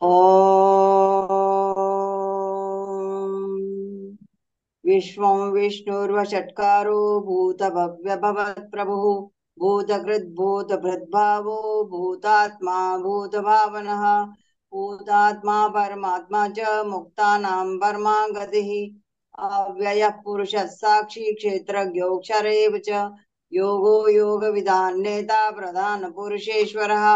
ॐ विश्वं विष्णुर्वषट्कारो भूतभव्यभवत्प्रभुः भूतकृद्भूतभृद्भावो भूतात्मा भूतभावनः भूतात्मा परमात्मा च मुक्तानां परमा गतिः अव्ययः पुरुषः साक्षी क्षेत्रज्ञोऽक्षर एव च योगो योगविदान् नेता प्रधानपुरुषेश्वरः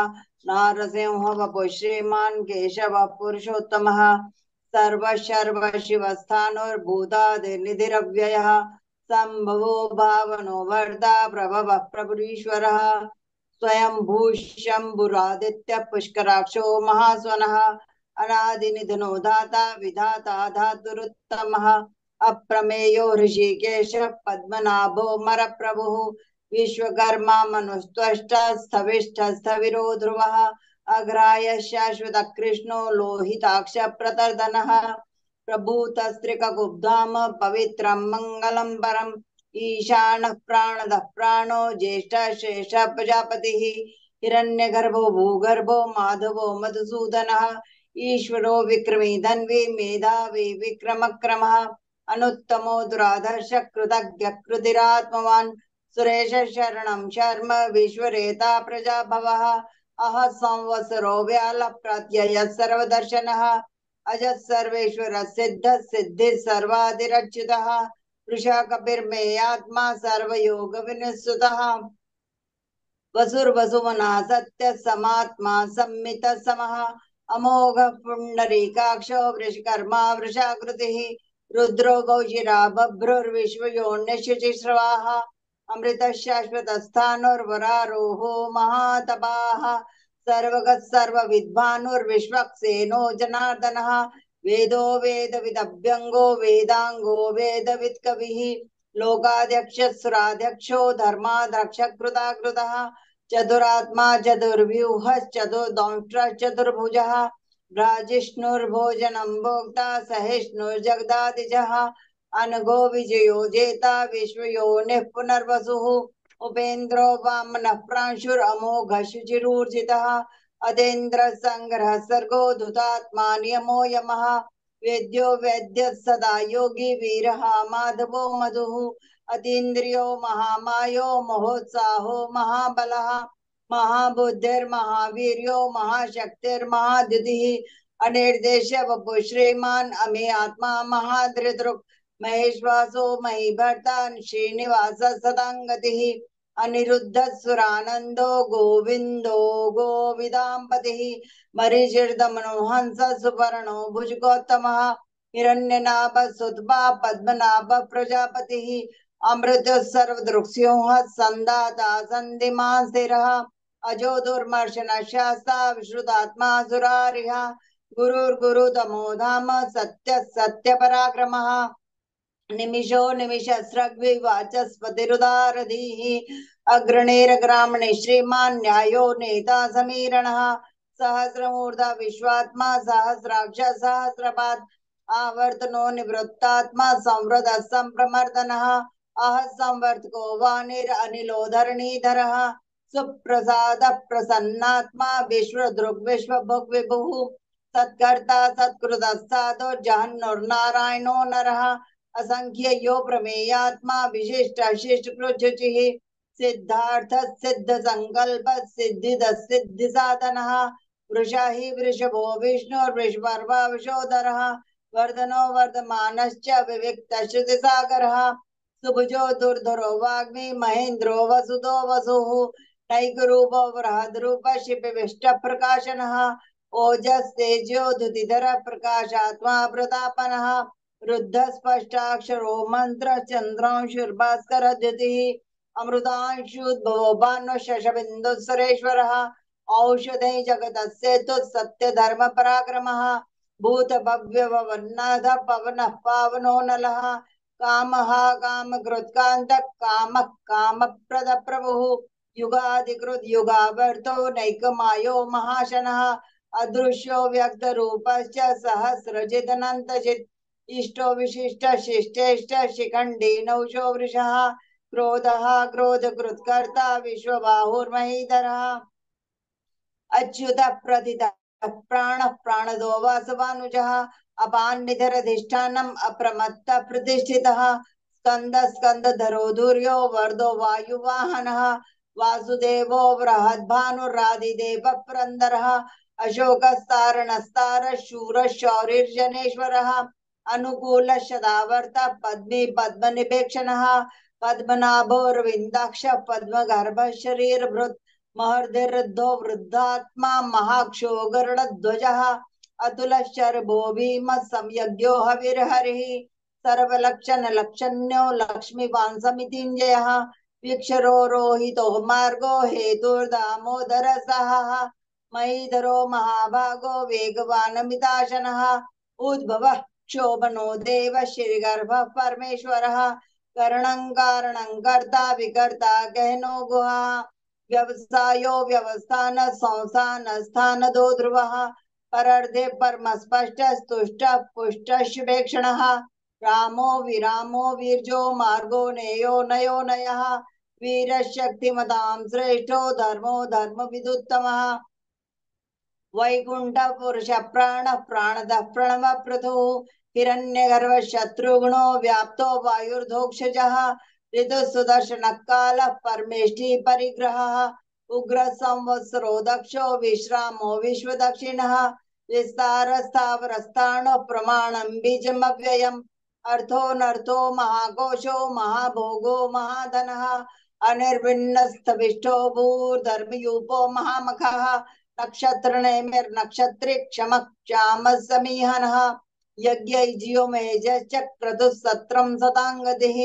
नारसिंह वपुः श्रीमान् केशवः पुरुषोत्तमः सर्वशर्वशिवस्थाणुर्भूतादिर्निधिरव्ययः सम्भवो भावनो भर्ता प्रभवः प्रभुरीश्वरः स्वयं भूशम्भुरादित्यः पुष्कराक्षो महास्वनः अनादिनिधनो दाता विधाता धातुरुत्तमः अप्रमेयो ऋषिकेशः पद्मनाभो मरप्रभुः विश्वकर्मा मनुस्त्वष्टा स्थविष्ठस्थविरो ध्रुवः अग्राय शाश्वत कृष्णो लोहिताक्ष प्रतर्दनः प्रभूतस्त्रिककुब्धाम पवित्रं मङ्गलं परम् ईशानः प्राणदः प्राणो ज्येष्ठः श्रेष्ठः प्रजापतिः हिरण्यगर्भो भूगर्भो माधवो मधुसूदनः ईश्वरो विक्रमी धन्वी मेधावी विक्रमक्रमः अनुत्तमो दुराधर्ष कृतज्ञ कृतिरात्मवान् सुरेश शरणं शर्म विश्वरेता प्रजाभवः अह संवत्सरो व्याल प्रत्यय सर्वदर्शनः अजः सर्वेश्वर सिद्ध सिद्धि सर्वादिरच्युतः वृषा कपिर्मेयात्मा सर्वयोग विनिश्चितः वसुर्वसुमना सत्य समात्मा सम्मित समः अमोघ पुंडरीकाक्षो वृषकर्मा वृषाकृतिः रुद्रो गौशिरा बभ्रुर्विश्वयोन्यशुचिश्रवाः अमृत शाश्वत स्थाणुर्वरारोहो महातपाः सर्वगः सर्वविद्वानुर्विश्वक्सेनो जनार्दनः वेदो वेदविदभ्यङ्गो वेदाङ्गो वेदवित्कविः लोकाध्यक्षुराध्यक्षो धर्माध्यक्षकृताकृतः चतुरात्मा चतुर्व्यूहश्चतुर्दंष्ट्रः चतुर्भुजः भ्राजिष्णुर्भोजनं भोक्ता सहिष्णुर्जगदादिजः अनघो विजयो जेता विश्वयोनिः पुनर्वसुः उपेन्द्रो वामनः प्रांशुरमोघ शुचिरूर्जितः अतेन्द्र संग्रह सर्गो धुतात्मा नियमो यमः वेद्यो वेद्य सदा योगी वीरः माधवो मधुः अतीन्द्रियो महामायो महोत्साहो महाबलः महाबुद्धिर्महावीर्यो महाशक्तिर्महाद्युतिः अनिर्देश वपु श्रीमान् अमे आत्मा महाधृतृक् महेश्वासो महीभर्ता श्रीनिवास सदाङ्गतिः अनिरुद्ध सुरानंदो गोविंदो गोविदाम्पतिः मरीचिर्दमनो हंस सुपर्णो भुजगौतमः हिरण्यनाभ सुतपा पद्मनाभ प्रजापतिः अमृत सर्वदृक्स्योः संदाता सन्धिमान् स्थिरः अजो दुर्मर्शन शास्ता विश्रुतात्मा सुरारिः गुरुर्गुरुतमो धाम सत्य सत्य पराक्रमः निमिषो निमिषस्रग्विवाचस्पतिरुदारधीः अग्रणीरग्रामणे श्रीमान् न्यायो नेता समीरणः सहस्रमूर्धा विश्वात्मा सहस्राक्ष सहस्रपात् आवर्तनो निवृत्तात्मा संवृत संप्रमर्दनः अह संवर्तको वाणिरनिलो धरणीधरः सुप्रसाद प्रसन्नात्मा विश्वदृग् विश्वभुग् विभुः सत्कर्ता सत्कृत साधो जहन्नुर्नारायणो नरः असंख्य यो प्रमेयात्मा विशिष्ट शिष्ट कृचिः सिद्धार्थ सिद्ध संकल्प सिद्धिद सिद्धि साधनः वृषा हि वृषभो विष्णुर्वृषपर्वा विशोदरः वर्धनो वर्धमानश्च विविक्त श्रुति सागरः सुभुजो दुर्धरो वाग्मी महेन्द्रो वसुदो वसुः नैकरूपो बृहद्रूप शिपिविष्ट प्रकाशनः ओजस् तेजोधुतिधर प्रकाशात्मा प्रतापनः रुद्ध स्पष्टाक्षरो मंत्र चंद्रांशुर्भास्कर द्युतिः अमृतांशुद्भवो भानु शशबिंदु सुरेश्वरः औषधे जगतस्य तु सत्य धर्म पराक्रमः भूत भव्य भवन्नाथ पवनः पावनो नलः कामः कामकृत्कान्त कामः कामप्रद प्रभुः युगादिकृत युगावर्तो नैकमायो महाशनः अदृश्यो व्यक्त रूपश्च सहस्रजिदनन्तचित् इष्टो विशिष्ट शिष्टेष्ट शिखंडी नौशो वृषः क्रोधः क्रोधकृत्कर्ता विश्वबाहुर्महीधरः अच्युत प्रथित प्राण प्राणदो वासवानुजः अपान निधरधिष्ठानम् अप्रमत्त प्रतिष्ठितः स्कंद स्कंदधरो धुर्यो वर्धो वायुवाहनः वासुदेवो बृहद्भानुरादिदेव पुरन्दरः अशोकस्तारणस्तार शूर शौरिर्जनेश्वरः अनुकूल शदावर्त पद्मी पद्मनिपेक्षणः पद्मनाभोर्विन्दाक्ष पद्मगर्भ शरीरभृत् महर्धिर्धो वृद्धात्मा महाक्षो गरुडध्वजः अतुलशर्भो भीम संयज्ञो हविर्हरिः सर्वलक्षण लक्षण्यो लक्ष्मीवान् समितिञ्जयः वीक्षरो रोहितो मार्गो हेतुर्दामोदर सह महीधरो महाभागो वेगवानमिताशनः उद्भवः क्षोभनो देव श्रीगर्भः परमेश्वरः करणं कारणं कर्ता विकर्ता गहनो गुहा व्यवसायो व्यवस्थान संस्थान स्थान दो ध्रुवः परर्धे परम स्पष्ट स्तुष्ट पुष्ट शुभेक्षणः रामो विरामो वीर्जो मार्गो नेयो नयो नयः वीरशक्तिमतां श्रेष्ठो धर्मो धर्म विदुत्तमः वैकुंठ पुरुष प्राण प्राणद प्रणव पृथु हिरण्यगर्भ शत्रुघ्नो व्याप्तो वायुर्धोक्षजः ऋतु सुदर्शन काल परमेष्टि परिग्रहः उग्र संवत्सरो दक्षो विश्रामो विश्व दक्षिणः विस्तार स्थावर स्थानो प्रमाणं बीजमव्ययम् अर्थो महाकोशो महाभोगो महाधनः अनिर्विण्णस्तविष्टो भूर्धर्मयूपो महामखः नक्षत्र नक्षत्रे क्षम क्षाम समीहनः यज्ञो मेजक्रतुसत्रं सतांगतिः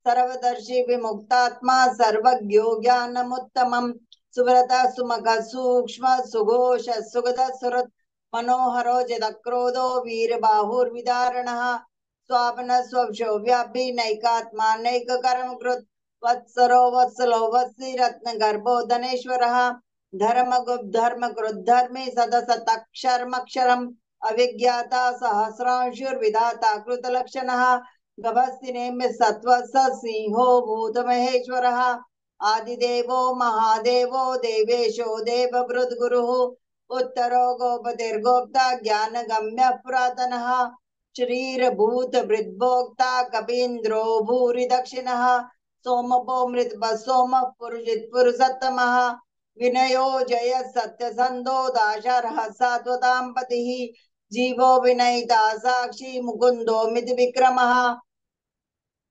सर्वदर्शी विमुक्तात्मा सर्वज्ञो ज्ञानमुत्तमम् सुव्रत सुमख सूक्ष्म सुघोष सुगत सुरत मनोहरो जदक्रोधो वीरबाहुर्विदारणः स्वापन स्वशो व्यापी नैकात्मा नैक कर्म कृत वत्सरो वत्सलो वत्सी रत्न गर्भो धनेश्वरः धर्म कृद्धर्मे सदसतक्षरमक्षरम् अविज्ञाता सहस्रांशुर्विधाता कृतलक्षणः गभस्तिनेम्य सत्त्वः सिंहो भूतमहेश्वरः आदिदेवो महादेवो देवेशो देवभृद्गुरुः उत्तरो गोपतिर्गोप्ता ज्ञानगम्य पुरातनः शरीरभूत वृद्भोक्ता कपीन्द्रो भूरि दक्षिणः सोमपो मृतप सोम पुरुषित् पुरुषोत्तमः विनयो जय सत्यसंधो दाशरः सात्वतां पतिः जीवो विनयिता साक्षी मुकुंदो मित विक्रमः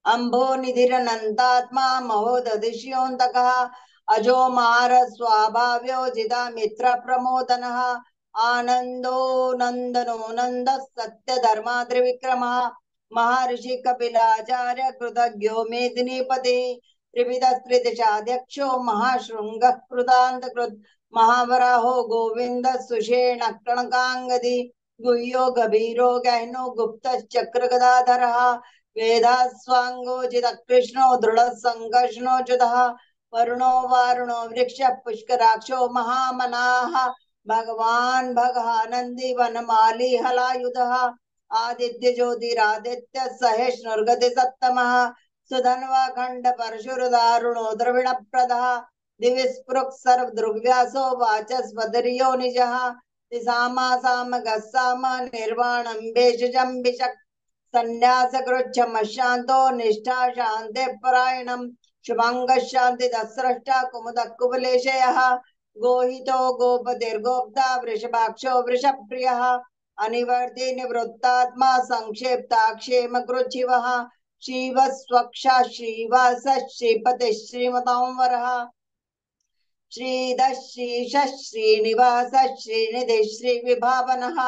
अम्भो निधिरनन्तात्मा महोदधिष्योऽन्तकः अजो मार स्वाभाव्यो जिदा मित्र प्रमोदनः आनंदो नंदनो नंद सत्य धर्मा त्रिविक्रमः महर्षि कपिलाचार्य कृतज्ञो मेदिनीपति त्रिविधस्त्रिदशाध्यक्षो महाशृंगः कृतान्तकृत् महावराहो गोविंद सुषेण कणकांगदी गुह्यो गभीरो गहनो गुप्त चक्र गदाधरः वेदास्वांगोजित कृष्णो दृढ़ संघर्षणो जुदः वरुणो वारुणो वृक्ष पुष्कराक्षो महामनाः भगवान भगानंदी वनमाली हलायुधः आदित्य ज्योतिरादित्य सहेष्णुर्गति सत्तमः सुधन्वा खंड परशुरदारुणो द्रविण प्रदः दिविस्पृक् सर्व दृग्व्यासो वाचस्पदरियो निजः सामा साम गस्साम निर्वाणं भेषजं विशक् संन्यास कृच्छमशान्तो निष्ठा शान्ते परायणम् शुभंग शांति दस्रष्टा कुमुद कुबलेशयः गोहितो गोपतिर्गोप्ता वृषभाक्षो वृषप्रियः अनिवर्ति निवृत्तात्मा संक्षेप्ताक्षेम कृच्छिवः शिव स्वक्षा श्रीवास श्रीपति श्रीमतां वरः श्रीदश्रीश श्रीनिवास श्रीनिधि श्रीविभावनः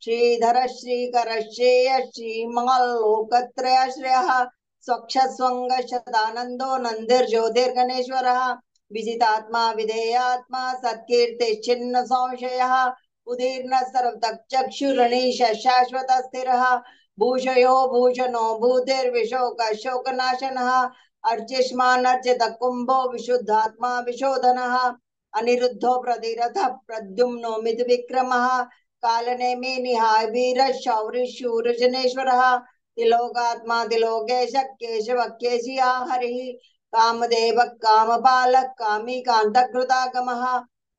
श्रीधर श्रीकर श्रेय श्रीमल्लोकत्रयाश्रयः स्वक्ष स्वंग शतानंदो नंदिर्ज्योतिर्गणेश्वरः विजितात्मा विधेयात्मा सत्कीर्ति छिन्न संशयः उदीर्ण सर्वतक्षुरणीश शाश्वत स्थिरः भूषयो भूषणो भूतिर्विशोक शोकनाशनः अर्चिष्मान अर्चित कुंभो विशुद्धात्मा विशोधनः अनिरुद्धो प्रतिरथ प्रद्युम्नो मित विक्रमः कालनेमि निहाय वीर शौरि शूर जनेश्वरः तिलोकात्मा तिलोकेश केशव केशिया हरिः कामदेव कामपालक कामी कांतकृतागमः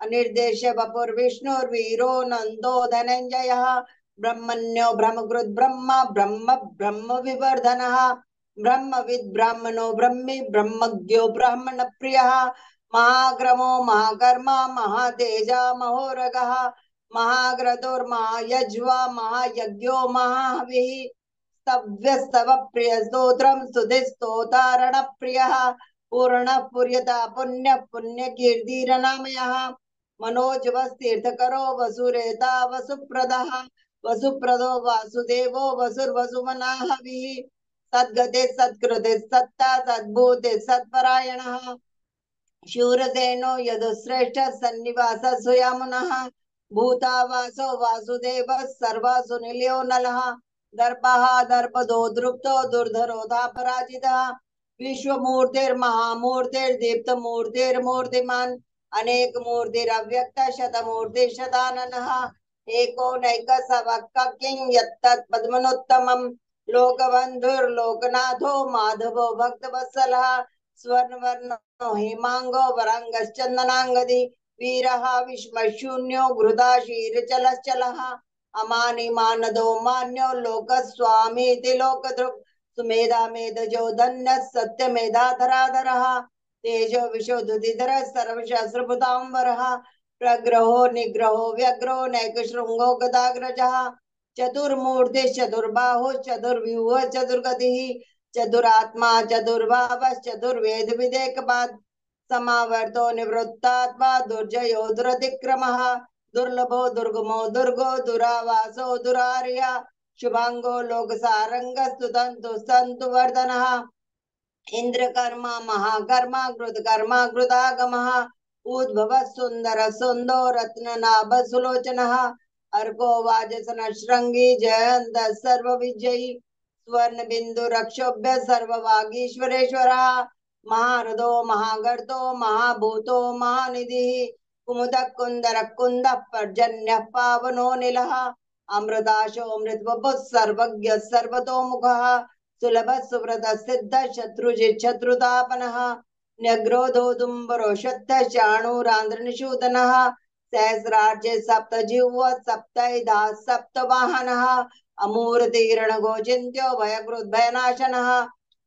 अनिर्देश्य वपुर्विष्णुर्वीरो नंदो धनंजयः ब्रह्मण्यो ब्रह्मकृद् ब्रह्म ब्रह्म ब्रह्म विवर्धनः ब्रह्मविद् ब्राह्मणो ब्रह्मी ब्रह्मज्ञो ब्राह्मण प्रियः महाग्रमो महाकर्मा महातेजा महोरगः महाग्रतुर्महायज्वा महायज्ञो महाहविः स्तव्यस्तव प्रिय स्तोत्रम सुधि स्तोतारण प्रिय पूर्ण पुर्यता पुण्य पुण्य कीर्तिरनामयः मनोजवस्तीर्थकरो वसुरेता वसुप्रदः वसुप्रदो वासुदेवो वसुर्वसुमनाहविः सद्गते सत्कृते सत्ता सद्भूते सत्परायणः शूरसेनो यदुश्रेष्ठ सन्निवास सुयामुनः भूतावासो वासुदेवः सर्वासु निलयो नलः दर्पः दर्पदो दृप्तो दुर्धरोधा पराजितः विश्वमूर्तिर्महामूर्तिर्दीप्तमूर्तिर्मूर्तिमान् अनेक मूर्तिरव्यक्त शतमूर्ति शताननः एको नैक सवक्किं यत्तत् पद्मनोत्तमम् लोकबन्धुर्लोकनाथो माधवो भक्तवत्सलः स्वर्णवर्णो हेमांगो वरांगश्चंदनांगदी वीरः विश्वशून्यो घृताशीरचलश्चलः अमानि मानदो मान्यो लोकस्वामीति लोकदृक् सुमेधा मेधजो धन्य सत्यमेधाधराधरः तेजो विशोधुधिधर सर्वशास्त्रभूतांबरः प्रग्रहो निग्रहो व्यग्रो नैकशृंगो गदाग्रजः चतुर्मूर्ति चतुर्बाहु चतुर्व्यूह चतुर्गतिः चतुरात्मा चतुर्भाव चतुर्वेद विदेकपाद समावर्तो निवृत्तात्मा दुर्जयो दुरतिक्रमः दुर्लभो दुर्गमो दुर्गो दुरावासो दुरार्य शुभांगो लोकसारंग स्तुतंतु संतु वर्धनः इंद्रकर्मा महाकर्मा कृतकर्मा कृतागमः उद्भव सुंदर सुंदो रत्ननाभ सुलोचनः अर्को वाजसन श्रृंगी जयंत सर्व विजयी स्वर्ण बिंदु रक्षोभ्य सर्ववागीश्वरेश्वरः महारथो महागर्तो महाभूतो महानिधि कुमुद कुंदर कुंद पर्जन्य पावनो निलः अमृताशो अमृतवपुः सर्वज्ञ सर्वतोमुखः सुलभ सुव्रत सिद्ध शत्रुजित् शत्रुतापनः न्यग्रोधो दुम्बरो शक्त चाणूरांध्रनिषूदनः सहस्रार्चे सप्त जिह्व सप्तैधा सप्तवाहनः अमूर्तिरणगोचिन्त्यो भयकृद्भयनाशनः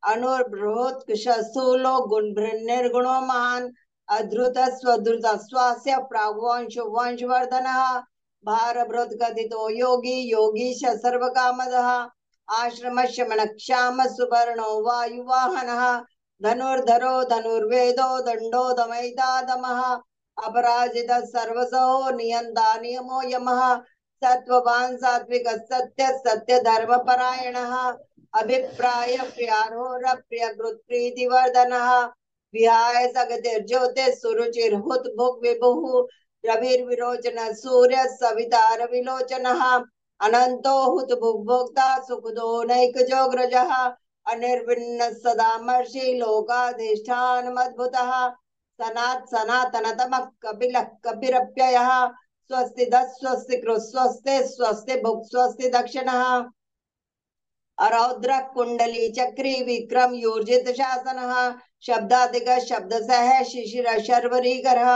अनुर्बृहत्कुशस्थूलो गुणभृन्निर्गुणो महान् अधृत स्वधृत स्वास्य प्राग्वंशुवंशवर्धनः भारभृत्कथितो योगी योगीश सर्वकामदः आश्रमशमनक्षाम सुपर्णो वायुवाहनः धनुर्धरो धनुर्वेदो दण्डो दमयितादमः अपराजित सर्वसो नियन्ता नियमो यमः सत्ववान् सात्विक सत्य सत्य धर्म परायणः अभिप्राय प्रियारोर प्रियकृत प्रीतिवर्धनः विहाय सगतिर्ज्योतिः सुरुचिर्हुत भुक् विभुः रविर्विरोचन सूर्य सवितार विलोचनः अनंतो हुत भुक्भोक्ता सुखदो नैकजोग्रजः अनिर्विण्ण सदामर्षि लोकाधिष्ठानमद्भुतः सनात् सनातनतमः कपिलः कपिरप्ययः स्वस्ति दस् स्वस्ति कृ स्वस्ति स्वस्ति भुक् स्वस्ति दक्षिणः अरौद्र कुंडली चक्री विक्रम यूर्जित शासनः शब्दादिग शब्दसह शिशिर शर्वरीकरः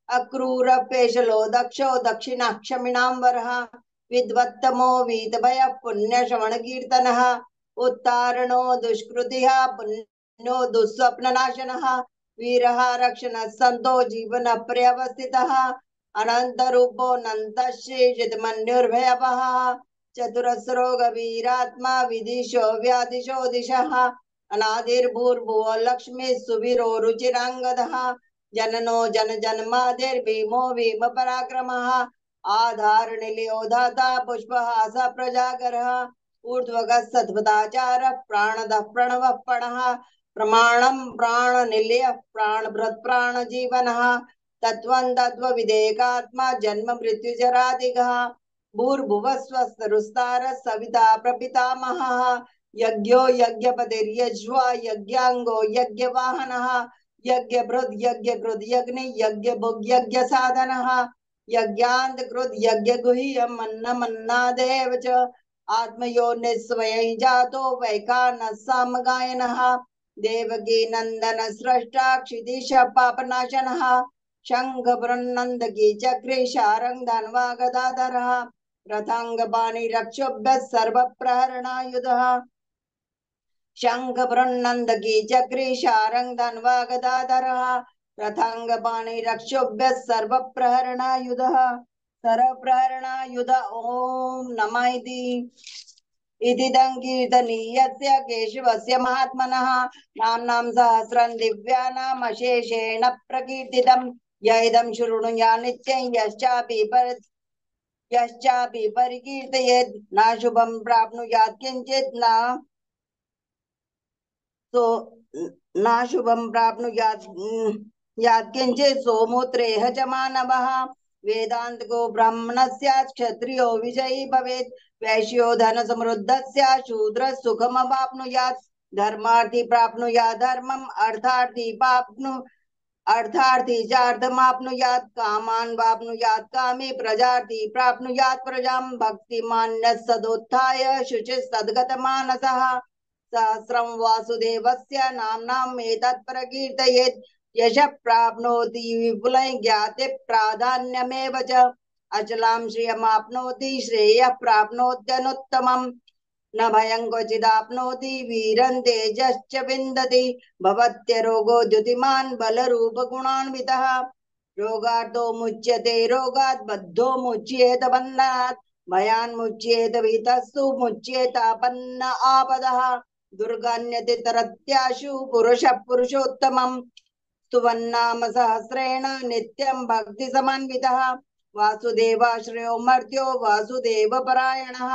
अक्रूर पेशलो दक्षो दक्षिणाक्षमिणांबरः विद्वत्तमो वीतभय पुण्य श्रवण कीर्तनः उत्तारणो दुष्कृतिः पुण्यो दुःस्वप्ननाशनः वीरः रक्षण संतो जीवन पर्यवस्थितः अनंत रूपो नंत श्रीजितमन्युर्भयपः चतुरस्रो गवीरात्मा विदिशो व्यादिशो दिशः अनादिर्भूर्भुवो लक्ष्मी सुवीरो रुचिरांगदः जननो जन जन्मादिर्भीमो भीम पराक्रमः आधार निलयो धाता पुष्पहास प्रजागरः ऊर्ध्वगः सद्भदाचार प्राणदः प्रणवः पणः प्रमाणं प्राण निलय प्राणभृत् प्राण जीवनः तत्त्वं तत्त्व विदेकात्मा जन्म मृत्युजरादिगः भूर्भुवः स्वस्तरुस्तार सविता प्रपितामहः यज्ञो यज्ञपतिर्यज्वा यज्ञांगो यज्ञवाहनः यज्ञभृद् यज्ञकृद् यज्ञ यज्ञभुग् यज्ञसाधनः यज्ञान्त कृद् यज्ञगुह्यम् अन्नमन्नादेव च आत्मयोनिः स्वयं जातो वैखानः सामगायनः देवकी नन्दन स्रष्टा क्षितीश पापनाशनः शंख बृन्नंद की चक्रे शारंग धन्वा गदाधरः रथांग पाणि रक्षोभ्य सर्व प्रहरणायुधः शंख बृन्नंद की चक्रे शारंग धन्वा गदाधरः रथांग पाणि रक्षोभ्य सर्व प्रहरणायुधः सर्व प्रहरणायुध ओम नमः इदिदं कीर्तनीयस्य केशवस्य महात्मनः नाम्नां सहस्रं दिव्यानामशेषेण प्रकीर्तितं य इदं शृणुया नित्यं यश्चापि परिकीर्तयेत् न शुभं प्राप्नुयात् किञ्चित् सो न शुभं प्राप्नुयात् यात् किञ्चित् सोमोत्रेह च मानवः वेदांत को ब्राह्मणस्य क्षत्रियो विजयी भवेत् वैश्यो धन समृद्धस्य शूद्र सुखमवाप्नुयात् धर्मार्थी प्राप्नुयात् धर्मम् अर्थार्थी च अर्थमाप्नुयात् कामान् वाप्नुयात् कामे प्रजार्थी प्राप्नुयात् प्रजां भक्तिमान्यः सदोत्थाय शुचिः सद्गतमानसः सहस्रं वासुदेवस्य नाम्नाम् एतत् प्रकीर्तयेत् यश प्राप्नोति विपुलं ज्ञाते प्राधान्यमेव च अचलां श्रियमाप्नोति श्रेयः प्राप्नोत्यनुत्तमम् न भयं क्वचिदाप्नोति वीरं तेजश्च विन्दति भवत्यरोगो द्युतिमान् बलरूपगुणान्वितः रोगार्तो मुच्यते रोगात् बद्धो मुच्येत बन्धनात् भयान्मुच्येत भीतस्तु मुच्येतापन्न आपदः दुर्गान्यते तरत्याशु पुरुषः पुरुषोत्तमम् स्तुवन्नाम सहस्रेण नित्यं भक्ति समन्वितः वासुदेवाश्रयो मर्त्यो वासुदेव परायणः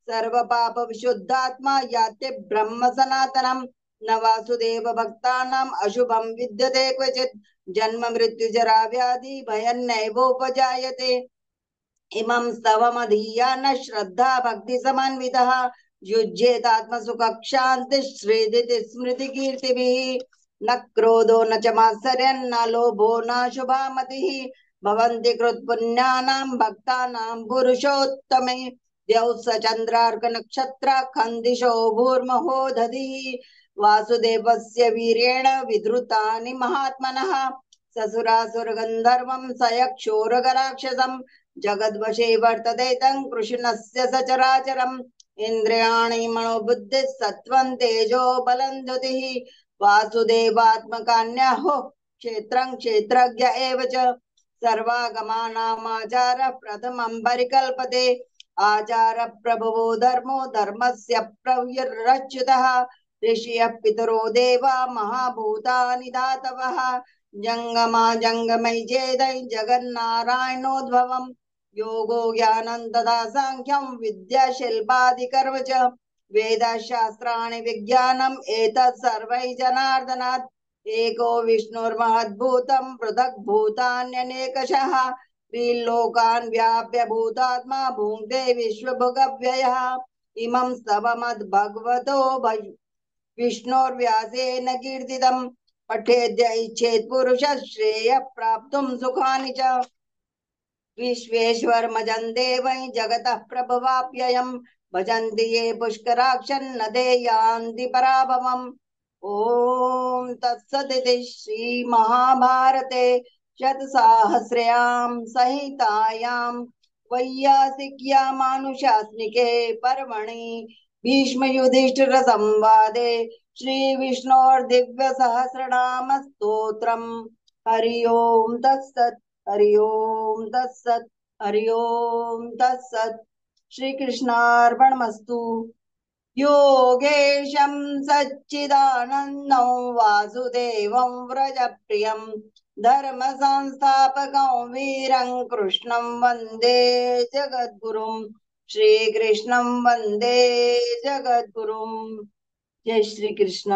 सर्व पाप विशुद्धात्मा याते ब्रह्म सनातनम् न वासुदेव भक्तानाम् अशुभं विद्यते क्वचित् जन्म मृत्यु जरा व्याधि भयन्नैवोपजायते इमं स्तवमधीया न श्रद्धा भक्ति समन्वितः युज्येतात्मसुख क्षान्ति श्रीदिति स्मृति कीर्तिभिः न क्रोधो न च मात्सर्यन्न लोभो न शुभा मतिः भवन्ति कृत्पुण्यानां भक्तानां पुरुषोत्तमे द्यौः चन्द्रार्क नक्षत्र खन्दिशो भूर्महो दधिः वासुदेवस्य वीर्येण विधृतानि महात्मनः ससुरासुर गन्धर्वं सयक्षोरगराक्षसं जगद्वशे वर्तते तं कृष्णस्य सचराचरम् इन्द्रियाणि मनोबुद्धिः सत्त्वं तेजो बलं धृतिः वासुदेवात्मकान्यहो क्षेत्रं क्षेत्रज्ञ एव च सर्वागमानामाचारः प्रथमं परिकल्पते आचार प्रभवो धर्मो धर्मस्य प्रव्यरच्युतः ऋषियः पितरो देवा महाभूतानि धातवः जंगमा जंगमय चेदै जगन्नारायणोद्भवम् योगो ज्ञानं तथा सांख्यं विद्या शिल्पादिकर्म च वेदशास्त्राणि विज्ञानम् एतत् सर्वै जनार्दनात् एको विष्णुर्महद्भूतं पृथक् भूतान्यनेकशः त्रिलोकान् व्याप्य भूतात्मा भुङ्क्ते विश्वभुगव्ययः इमं स्तवमद्भगवतो विष्णोर्व्यासेन कीर्तितं पठेद्य इच्छेत् पुरुषः श्रेयः प्राप्तुं सुखानि च विश्वेश्वरमजं देवै जगतः प्रभवाप्ययम् भजन्ति ये पुष्कराक्षन्नदे यान्ति पराभवम् ॐ तत्सदिति श्रीमहाभारते शतसाहस्र्यां संहितायां वैयासिक्यामानुशासनिके पर्वणि भीष्मयुधिष्ठिर संवादे श्रीविष्णोर्दिव्यसहस्रनाम स्तोत्रम् हरि ओम तत्सत् हरि ओम तत्सत् हरि ओम तत्सत् श्री कृष्णार्पणमस्तु योगेशं सच्चिदानन्दं वासुदेवं व्रजप्रियं धर्म संस्थापकं वीरं कृष्णं वन्दे जगद्गुरुं श्रीकृष्णं वन्दे जगद्गुरुं जय श्री कृष्ण।